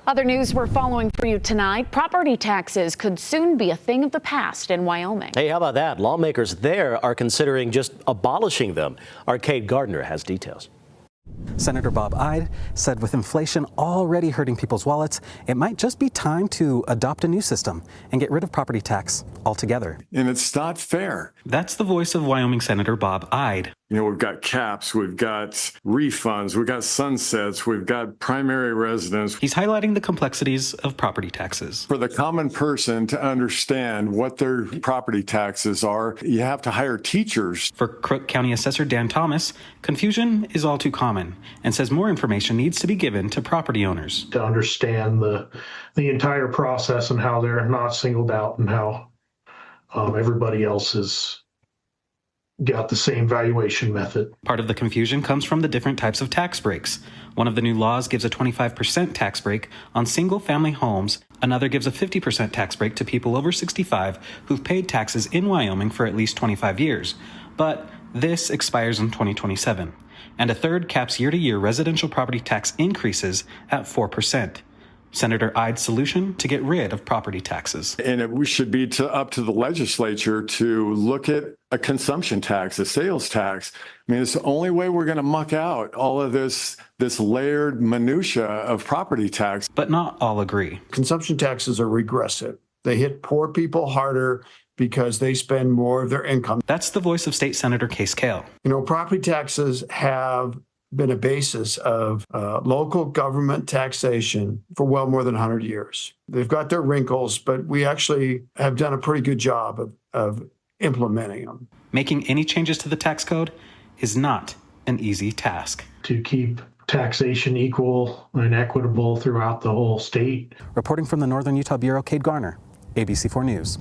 Other news we're following for you tonight, property taxes could soon be a thing of the past in Wyoming. Hey, how about that? Lawmakers there are considering just abolishing them. Our Kate Gardner has details. Senator Bob Ide said with inflation already hurting people's wallets, it might just be time to adopt a new system and get rid of property tax altogether. And it's not fair. That's the voice of Wyoming Senator Bob Ide. You know, we've got caps, we've got refunds, we've got sunsets, we've got primary residence. He's highlighting the complexities of property taxes. For the common person to understand what their property taxes are, you have to hire teachers. For Crook County Assessor Dan Thomas, confusion is all too common and says more information needs to be given to property owners. To understand the entire process and how they're not singled out and how everybody else is got the same valuation method. Part of the confusion comes from the different types of tax breaks. One of the new laws gives a 25% tax break on single-family homes. Another gives a 50% tax break to people over 65 who've paid taxes in Wyoming for at least 25 years. But this expires in 2027. And a third caps year-to-year residential property tax increases at 4%. Senator Ide's solution to get rid of property taxes. And we should be up to the legislature to look at a consumption tax, a sales tax. I mean, it's the only way we're going to muck out all of this layered minutia of property tax. But not all agree. Consumption taxes are regressive. They hit poor people harder because they spend more of their income. That's the voice of State Senator Case Kale. You know, property taxes have been a basis of local government taxation for well more than 100 years. They've got their wrinkles, but we actually have done a pretty good job of implementing them. Making any changes to the tax code is not an easy task. To keep taxation equal and equitable throughout the whole state. Reporting from the Northern Utah Bureau, Kate Garner, ABC4 News.